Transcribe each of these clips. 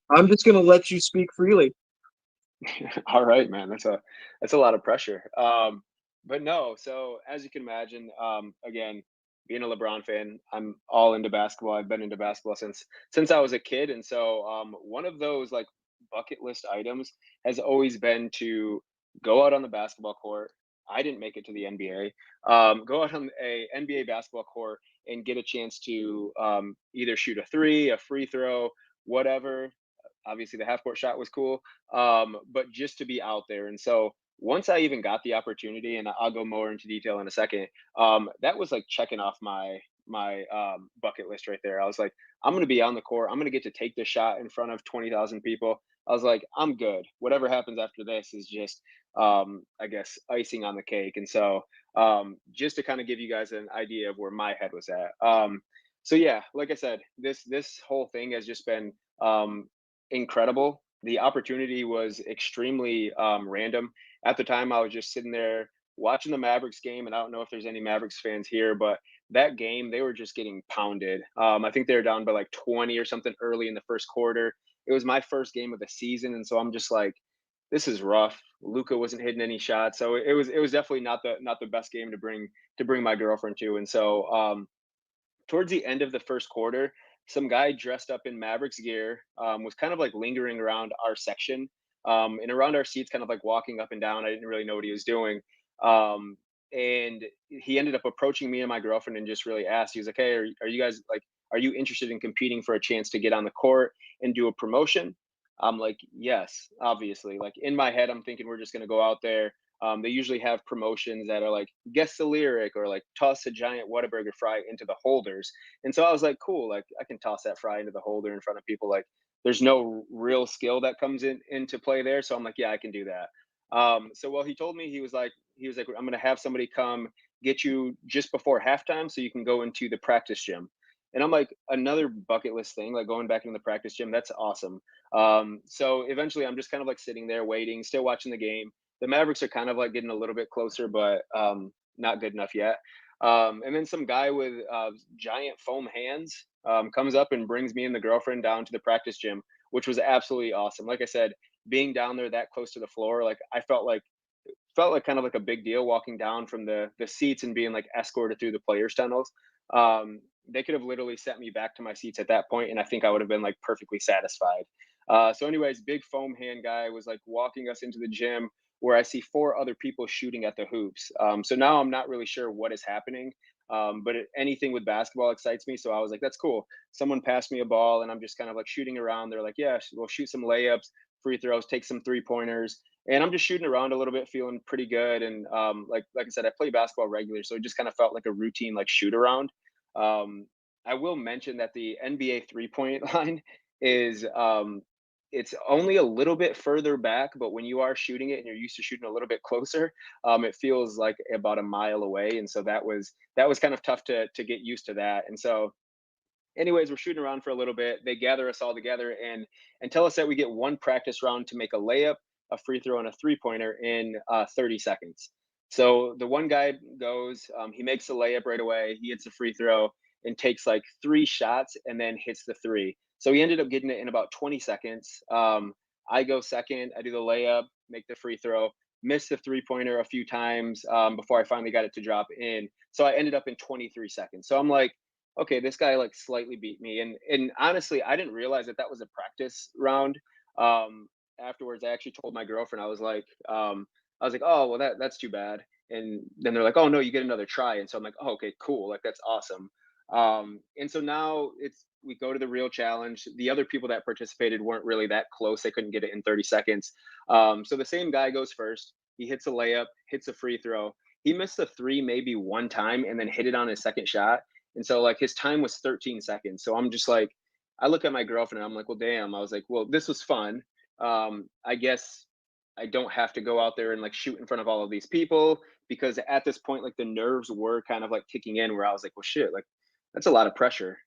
I'm just gonna let you speak freely. All right, man. That's a lot of pressure. But no, so as you can imagine, again, being a LeBron fan, I'm all into basketball. I've been into basketball since I was a kid, and so one of those like bucket list items has always been to go out on the basketball court. I didn't make it to the NBA. Go out on a NBA basketball court and get a chance to either shoot a three, a free throw, whatever. Obviously, the half court shot was cool, but just to be out there. And so once I even got the opportunity, and I'll go more into detail in a second, that was like checking off my bucket list right there. I was like, I'm going to be on the court. I'm going to get to take the shot in front of 20,000 people. I was like, I'm good. Whatever happens after this is just, I guess, icing on the cake. And so, just to kind of give you guys an idea of where my head was at. So yeah, like I said, this whole thing has just been incredible. The opportunity was extremely random. At the time, I was just sitting there watching the Mavericks game, and I don't know if there's any Mavericks fans here, but that game they were just getting pounded. I think they were down by like 20 or something early in the first quarter. It was my first game of the season, and so I'm just like, this is rough. Luca wasn't hitting any shots, so it was definitely not the best game to bring my girlfriend to, and so towards the end of the first quarter, some guy dressed up in Mavericks gear was kind of like lingering around our section and around our seats, kind of like walking up and down. I didn't really know what he was doing. Um, and he ended up approaching me and my girlfriend and just really asked, he was like, hey, are you guys like, are you interested in competing for a chance to get on the court and do a promotion? I'm like, yes, obviously. Like in my head, I'm thinking we're just going to go out there. They usually have promotions that are like guess the lyric or like toss a giant Whataburger fry into the holders. And so I was like, cool, like I can toss that fry into the holder in front of people. Like there's no real skill that comes into play there. So I'm like, yeah, I can do that. So well, he told me he was like, I'm gonna have somebody come get you just before halftime so you can go into the practice gym. And I'm like, another bucket list thing, like going back into the practice gym, that's awesome. So eventually I'm just kind of like sitting there waiting, still watching the game. The Mavericks are kind of like getting a little bit closer, but not good enough yet. And then some guy with giant foam hands comes up and brings me and the girlfriend down to the practice gym, which was absolutely awesome. Like I said, being down there that close to the floor, like I felt like kind of like a big deal walking down from the seats and being like escorted through the players tunnels. They could have literally sent me back to my seats at that point, and I think I would have been like perfectly satisfied. So, anyways, big foam hand guy was like walking us into the gym where I see four other people shooting at the hoops. So now I'm not really sure what is happening. But anything with basketball excites me. So I was like, that's cool. Someone passed me a ball and I'm just kind of like shooting around. They're like, yeah, we'll shoot some layups, free throws, take some 3 pointers. And I'm just shooting around a little bit, feeling pretty good. And like I said, I play basketball regularly, so it just kind of felt like a routine like shoot around. Um, I will mention that the NBA 3 point line is it's only a little bit further back, but when you are shooting it and you're used to shooting a little bit closer, it feels like about a mile away. And so that was kind of tough to get used to that. And so anyways, we're shooting around for a little bit. They gather us all together and tell us that we get one practice round to make a layup, a free throw, and a 3 pointer in 30 seconds. So the one guy goes, he makes a layup right away. He hits a free throw and takes like 3 shots and then hits the three. So he ended up getting it in about 20 seconds. I go second. I do the layup, make the free throw, miss the 3 pointer a few times before I finally got it to drop in. So I ended up in 23 seconds. So I'm like, okay, this guy like slightly beat me. And honestly, I didn't realize that that was a practice round. Um, Afterwards, I actually told my girlfriend, I was like, oh well, that's too bad. And then they're like, oh no, you get another try. And so I'm like, oh okay, cool, like that's awesome. And so now we go to the real challenge. The other people that participated weren't really that close; they couldn't get it in 30 seconds. So the same guy goes first. He hits a layup, hits a free throw. He missed the three maybe one time, and then hit it on his second shot, and so like his time was 13 seconds. So I'm just like, I look at my girlfriend and I'm like, well, damn. I was like, well, this was fun. I guess I don't have to go out there and like shoot in front of all of these people because at this point, like the nerves were kind of like kicking in where I was like, well, shit, like that's a lot of pressure.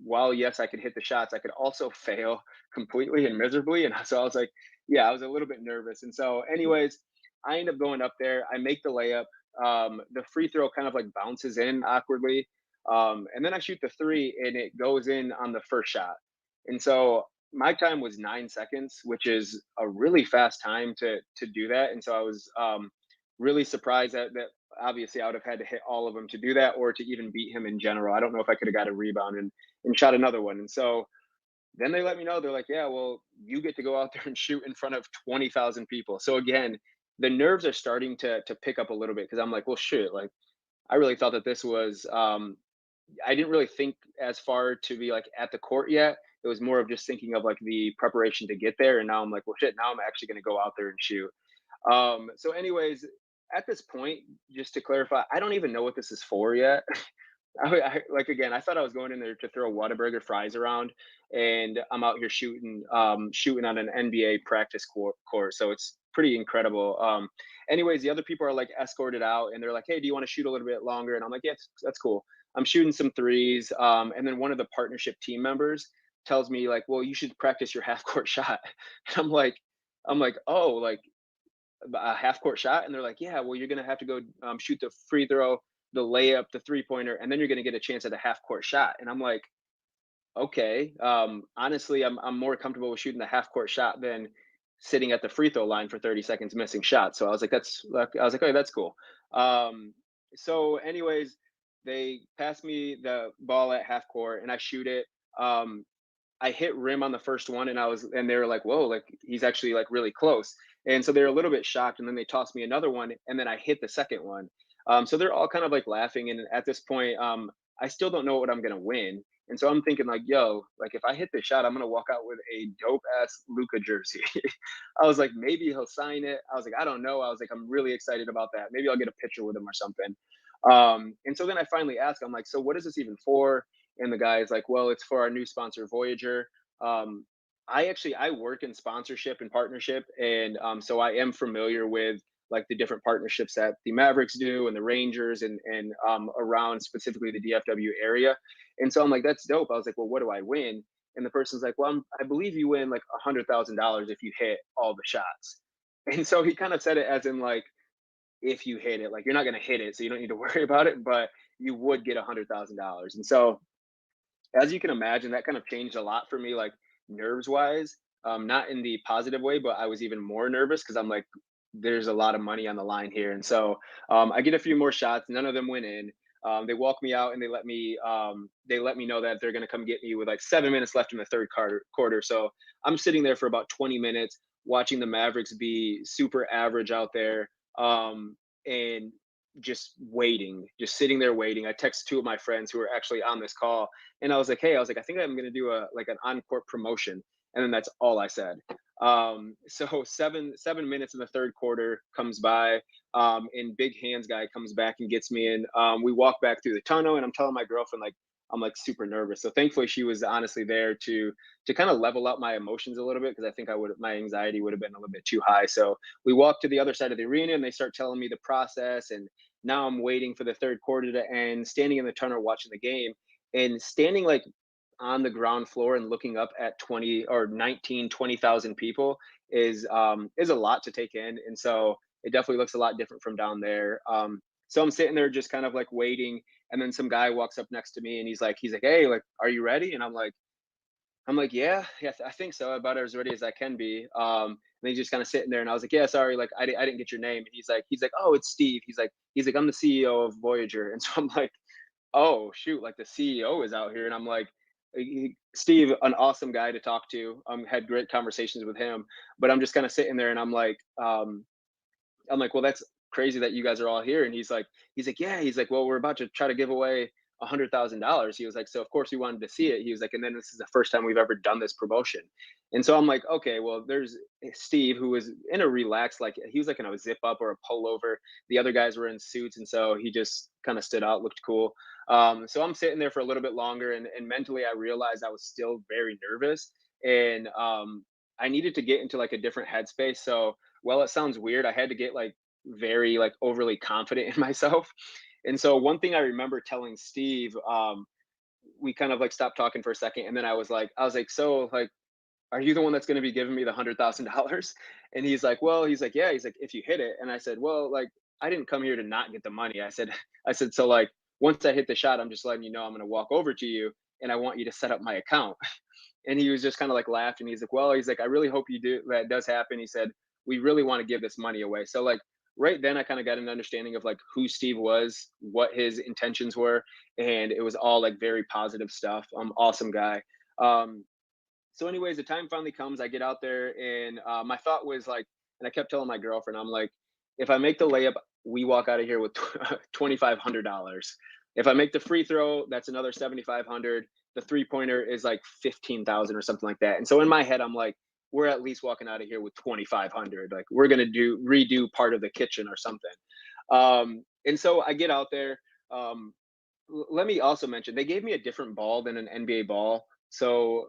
While yes, I could hit the shots, I could also fail completely and miserably. And so I was like, yeah, I was a little bit nervous. And so, anyways, I end up going up there. I make the layup. The free throw kind of like bounces in awkwardly, and then I shoot the three and it goes in on the first shot. And so my time was 9 seconds, which is a really fast time to do that. And so I was really surprised that obviously I would have had to hit all of them to do that or to even beat him in general. I don't know if I could have got a rebound and shot another one. And so then they let me know, they're like, yeah, well, you get to go out there and shoot in front of 20,000 people. So again, the nerves are starting to pick up a little bit because I'm like, well, shit, like I really thought that this was I didn't really think as far to be like at the court yet. It was more of just thinking of like the preparation to get there. And now I'm like, well, shit, now I'm actually going to go out there and shoot. So, anyways, at this point, just to clarify, I don't even know what this is for yet. Like again, I thought I was going in there to throw Whataburger fries around, and I'm out here shooting on an NBA practice court. So it's pretty incredible. Anyways, the other people are like escorted out, and they're like, "Hey, do you want to shoot a little bit longer?" And I'm like, "Yeah, that's cool." I'm shooting some threes, and then one of the partnership team members tells me like, "Well, you should practice your half court shot." And I'm like, "Oh, like a half court shot?" And they're like, "Yeah, well, you're gonna have to go shoot the free throw, the layup, the 3 pointer, and then you're gonna get a chance at a half court shot." And I'm like, "Okay." Honestly, I'm more comfortable with shooting the half court shot than sitting at the free throw line for 30 seconds missing shots. So I was like, I was like, "Okay, that's cool." Um, so, anyways, they pass me the ball at half court, and I shoot it. Um, I hit rim on the first one, and they were like, "Whoa, like he's actually like really close." And so they're a little bit shocked, and then they tossed me another one, and then I hit the second one. So they're all kind of like laughing, and at this point, I still don't know what I'm gonna win. And so I'm thinking like, "Yo, like if I hit this shot, I'm gonna walk out with a dope ass Luca jersey." I was like, maybe he'll sign it. I was like, I don't know. I was like, I'm really excited about that. Maybe I'll get a picture with him or something. And so then I finally asked, I'm like, so what is this even for? And the guy is like, well, it's for our new sponsor, Voyager. Um, I work in sponsorship and partnership, and so I am familiar with like the different partnerships that the Mavericks do and the Rangers and around specifically the DFW area. And so I'm like, that's dope. I was like, well, what do I win? And the person's like, well, I believe you win like $100,000 if you hit all the shots. And so he kind of said it as in like, if you hit it, like you're not going to hit it, so you don't need to worry about it, but you would get $100,000. And so as you can imagine, that kind of changed a lot for me, like nerves wise. Not in the positive way, but I was even more nervous because I'm like, there's a lot of money on the line here. And so I get a few more shots. None of them went in. They walk me out and they let me know that they're going to come get me with like 7 minutes left in the third quarter. So I'm sitting there for about 20 minutes watching the Mavericks be super average out there. And just waiting, just sitting there waiting. I text two of my friends who are actually on this call, and I was like, "Hey," I was like, "I think I'm gonna do a like an on-court promotion," and then that's all I said. So 7 minutes in the third quarter comes by, and Big Hands guy comes back and gets me in. We walk back through the tunnel, and I'm telling my girlfriend like I'm like super nervous. So thankfully, she was honestly there to kind of level up my emotions a little bit because I think I would my anxiety would have been a little bit too high. So we walk to the other side of the arena, and they start telling me the process and now I'm waiting for the third quarter to end, standing in the tunnel watching the game, and standing like on the ground floor and looking up at 20 or 19, 20,000 people is a lot to take in. And so it definitely looks a lot different from down there. So I'm sitting there just kind of like waiting, and then some guy walks up next to me and he's like, "Hey, like, are you ready?" And I'm like, "Yeah, yeah, I think so. About as ready as I can be." And he's just kind of sitting there, and I was like, "Yeah, sorry, like I didn't get your name." And he's like, "Oh, it's Steve." He's like, "I'm the CEO of Voyager." And so I'm like, "Oh shoot, like the CEO is out here." And I'm like, Steve, an awesome guy to talk to. Had great conversations with him, but I'm just kind of sitting there, and I'm like, well, that's crazy that you guys are all here. And he's like, yeah. He's like, well, we're about to try to give away $100,000. He was like, so of course we wanted to see it. He was like, and then this is the first time we've ever done this promotion. And so I'm like, okay, well, there's Steve who was in a relaxed, like he was like in a zip up or a pullover. The other guys were in suits, and so he just kind of stood out, looked cool. So I'm sitting there for a little bit longer, and mentally I realized I was still very nervous, and I needed to get into like a different headspace. So well, it sounds weird. I had to get like very like overly confident in myself. And so one thing I remember telling Steve, we kind of like stopped talking for a second, and then I was like, so like, are you the one that's going to be giving me the $100,000? And he's like, well, he's like, yeah, he's like, if you hit it. And I said, well, like, I didn't come here to not get the money. I said, so like, once I hit the shot, I'm just letting you know I'm going to walk over to you, and I want you to set up my account. And he was just kind of like laughed, and he's like, well, he's like, I really hope you do that does happen. He said, we really want to give this money away. So like right then I kind of got an understanding of like who Steve was, what his intentions were, and it was all like very positive stuff. Awesome guy. Um, so anyways, the time finally comes, I get out there, and my thought was like, and I kept telling my girlfriend, I'm like, if I make the layup, we walk out of here with $2,500. If I make the free throw, that's another 7,500. The three-pointer is like 15,000 or something like that. And so in my head, I'm like, we're at least walking out of here with 2,500. Like we're gonna do redo part of the kitchen or something. And so I get out there. um, Let me also mention they gave me a different ball than an NBA ball. So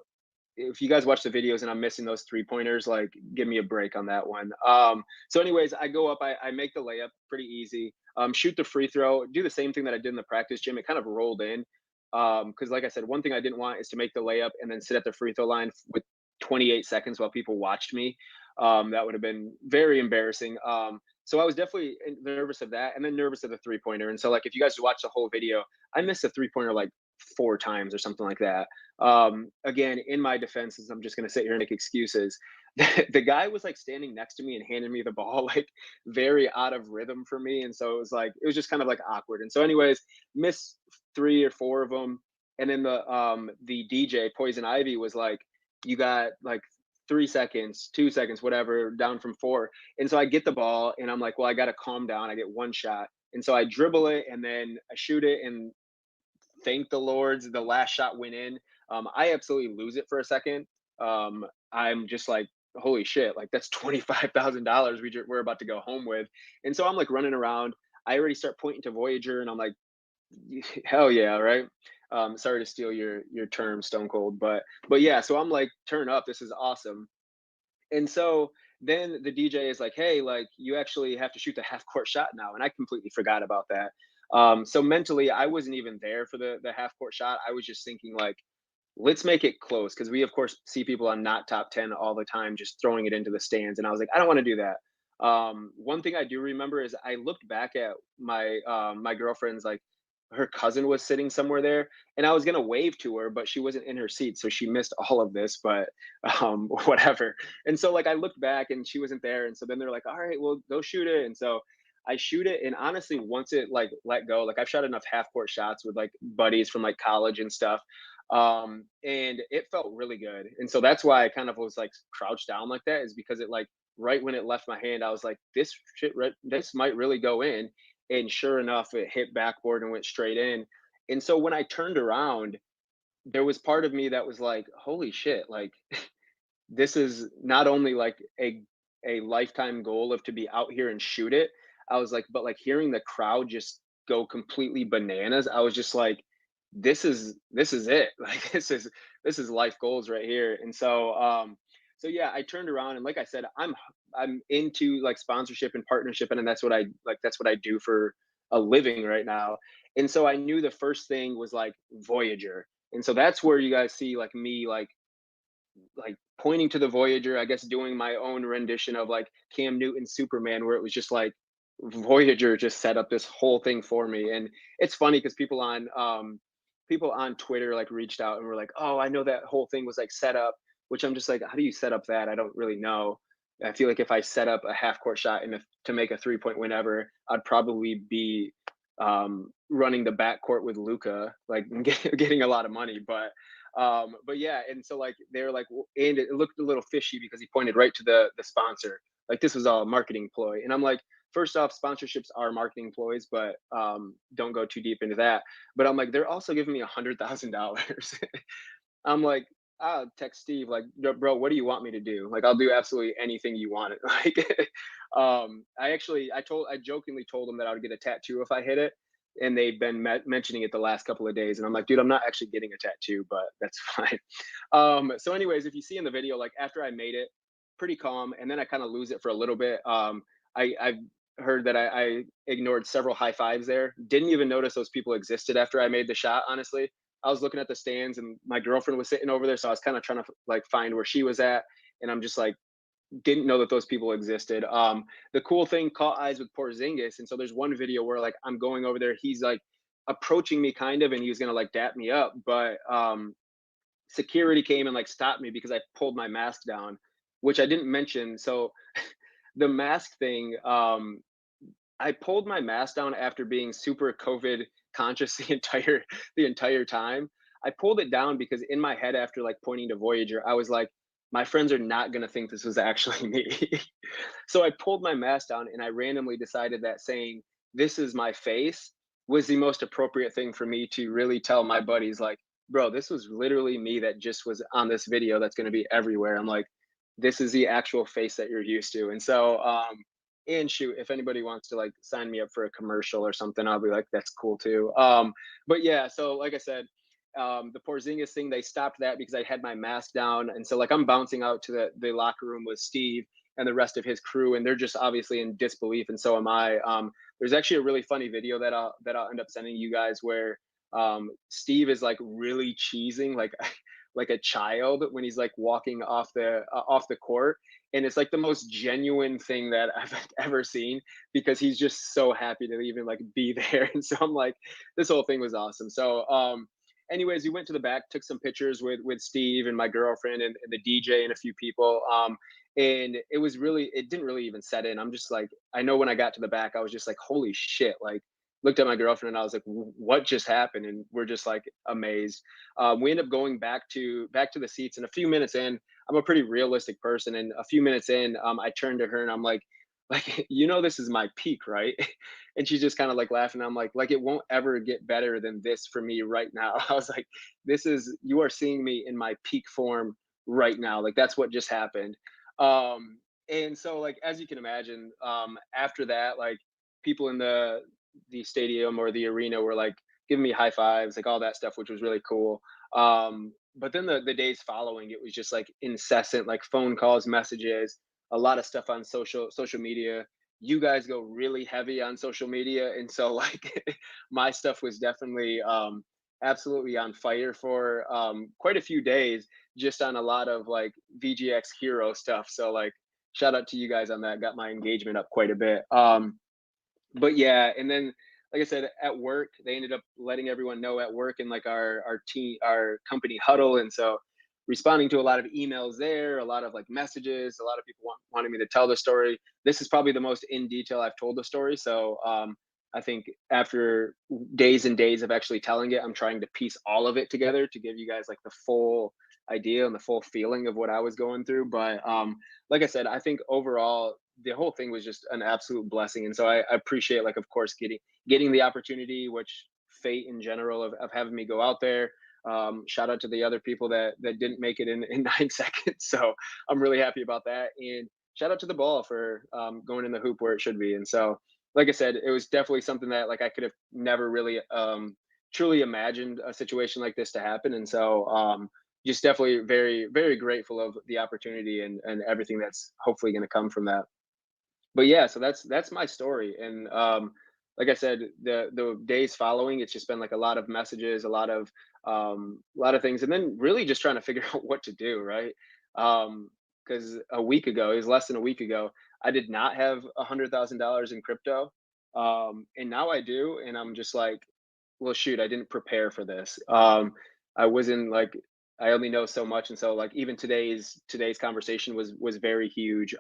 if you guys watch the videos and I'm missing those three pointers, like give me a break on that one. So anyways, I go up, I make the layup pretty easy. Shoot the free throw, do the same thing that I did in the practice gym. It kind of rolled in. Because like I said, one thing I didn't want is to make the layup and then sit at the free throw line with 28 seconds while people watched me. That would have been very embarrassing. So I was definitely nervous of that, and then nervous of the three pointer. And so like if you guys watch the whole video, I missed a three pointer like 4 times or something like that. Again, in my defense, I'm just going to sit here and make excuses. The guy was like standing next to me and handed me the ball, like very out of rhythm for me. And so it was like, it was just kind of like awkward. And so, anyways, missed 3 or 4 of them. And then the DJ, Poison Ivy, was like, you got like 3 seconds, 2 seconds, whatever, down from four. And so I get the ball and I'm like, well, I got to calm down. I get one shot. And so I dribble it and then I shoot it, and thank the Lords, the last shot went in. I absolutely lose it for a second. I'm just like, holy shit, like that's $25,000 we're about to go home with. And so I'm like running around. I already start pointing to Voyager, and I'm like, hell yeah, right? Sorry to steal your term, Stone Cold, but yeah. So I'm like, turn up, this is awesome. And so then the DJ is like, "Hey, like you actually have to shoot the half court shot now," and I completely forgot about that. So mentally, I wasn't even there for the half court shot. I was just thinking like, let's make it close, because we of course see people on not top 10 all the time just throwing it into the stands, and I was like, I don't want to do that. One thing I do remember is I looked back at my girlfriend's, like her cousin was sitting somewhere there, and I was gonna wave to her, but she wasn't in her seat, so she missed all of this. But whatever. And so like I looked back and she wasn't there, and so then they're like, all right, well go shoot it. And so I shoot it, and honestly, once it like let go, like I've shot enough half court shots with like buddies from like college and stuff, and it felt really good. And so that's why I kind of was like crouched down like that, is because it like right when it left my hand, I was like, this shit, this might really go in. And sure enough, it hit backboard and went straight in. And so when I turned around, there was part of me that was like, holy shit, like this is not only like a lifetime goal of to be out here and shoot it. I was like, but like hearing the crowd just go completely bananas, I was just like, this is it. Like this is life goals right here. And so so yeah, I turned around, and like I said, I'm into like sponsorship and partnership, and that's what I like, that's what I do for a living right now. And so I knew the first thing was like Voyager. And so that's where you guys see like me like pointing to the Voyager, I guess doing my own rendition of like Cam Newton Superman, where it was just like Voyager just set up this whole thing for me. And it's funny because people on Twitter like reached out and were like, "Oh, I know that whole thing was like set up," which I'm just like, "How do you set up that? I don't really know." I feel like if I set up a half court shot and to make a 3 point whenever, I'd probably be running the backcourt with Luca, like getting a lot of money. But yeah, and so like they're like, and it looked a little fishy because he pointed right to the sponsor, like this was all a marketing ploy. And I'm like, first off, sponsorships are marketing ploys, but don't go too deep into that. But I'm like, they're also giving me $100,000. I'm like, I'll text Steve, like, bro, what do you want me to do? Like, I'll do absolutely anything you want it. Like, I jokingly told him that I would get a tattoo if I hit it. And they've been mentioning it the last couple of days. And I'm like, dude, I'm not actually getting a tattoo, but that's fine. So, anyways, if you see in the video, like after I made it, pretty calm. And then I kind of lose it for a little bit. I've heard that I ignored several high fives there. Didn't even notice those people existed after I made the shot, honestly. I was looking at the stands and my girlfriend was sitting over there, so I was kind of trying to like find where she was at, and I'm just like didn't know that those people existed. The cool thing caught eyes with Porzingis, and so there's one video where like I'm going over there, he's like approaching me kind of, and he was gonna like dap me up, but security came and like stopped me because I pulled my mask down, which I didn't mention. So the mask thing, I pulled my mask down after being super COVID conscious the entire time. I pulled it down because in my head, after like pointing to Voyager, I was like, my friends are not gonna think this was actually me. So I pulled my mask down and I randomly decided that saying, "This is my face," was the most appropriate thing for me to really tell my buddies, like, "Bro, this was literally me that just was on this video that's gonna be everywhere." I'm like, "This is the actual face that you're used to." And so, and shoot, if anybody wants to like sign me up for a commercial or something, I'll be like, "That's cool too." But yeah, so like I said, the Porzingis thing, they stopped that because I had my mask down, and so like I'm bouncing out to the locker room with Steve and the rest of his crew, and they're just obviously in disbelief, and so am I. There's actually a really funny video that I'll end up sending you guys where Steve is like really cheesing like like a child when he's like walking off the court, and it's like the most genuine thing that I've ever seen because he's just so happy to even like be there, and so I'm like, this whole thing was awesome. So anyways, we went to the back, took some pictures with Steve and my girlfriend and the DJ and a few people. And it was really, it didn't really even set in. I'm just like, I know when I got to the back, I was just like, holy shit. Like, looked at my girlfriend and I was like, what just happened? And we're just like amazed. We end up going back to the seats, and a few minutes in, I'm a pretty realistic person. And a few minutes in, I turned to her and I'm like, this is my peak, right? And she's just kind of like laughing. I'm like it won't ever get better than this for me right now. I was like, you are seeing me in my peak form right now. Like that's what just happened. And so like as you can imagine, after that, like people in the stadium or the arena were like giving me high fives, like all that stuff, which was really cool. But then the days following, it was just like incessant, like phone calls, messages, a lot of stuff on social media. You guys go really heavy on social media, and so like my stuff was definitely absolutely on fire for quite a few days, just on a lot of like VGX hero stuff. So like shout out to you guys on that. Got my engagement up quite a bit. But yeah, and then like I said, at work, they ended up letting everyone know at work in like our company huddle, and so responding to a lot of emails there, a lot of like messages, a lot of people wanting me to tell the story. This is probably the most in detail I've told the story. So I think after days and days of actually telling it, I'm trying to piece all of it together to give you guys like the full idea and the full feeling of what I was going through. But like I said, I think overall the whole thing was just an absolute blessing, and so I appreciate, like, of course, getting the opportunity, which fate in general of having me go out there. Shout out to the other people that didn't make it in 9 seconds. So I'm really happy about that, and shout out to the ball for going in the hoop where it should be. And so, like I said, it was definitely something that like I could have never really truly imagined a situation like this to happen, and so just definitely very very grateful of the opportunity and everything that's hopefully going to come from that. But yeah, so that's my story. And like I said, the days following, it's just been like a lot of messages, a lot of things, and then really just trying to figure out what to do, right? Because a week ago, it was less than a week ago, I did not have $100,000 in crypto, and now I do, and I'm just like, well, shoot, I didn't prepare for this. I wasn't like, I only know so much, and so like even today's conversation was very huge.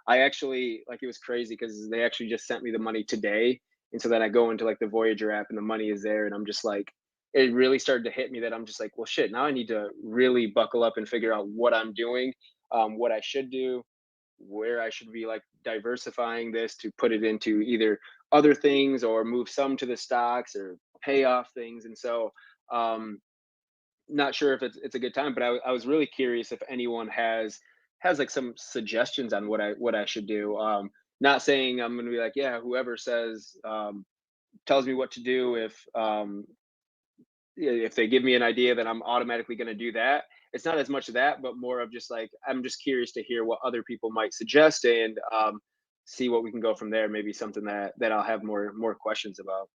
I actually, like, it was crazy because they actually just sent me the money today, and so then I go into like the Voyager app and the money is there, and I'm just like, it really started to hit me that I'm just like, well, shit, now I need to really buckle up and figure out what I'm doing, what I should do, where I should be like diversifying this to put it into either other things or move some to the stocks or pay off things. And so, not sure if it's a good time, but I was really curious if anyone has like some suggestions on what I should do. Not saying I'm going to be like, yeah, whoever says tells me what to do. If they give me an idea that I'm automatically going to do that. It's not as much of that, but more of just like I'm just curious to hear what other people might suggest and see what we can go from there. Maybe something that I'll have more questions about.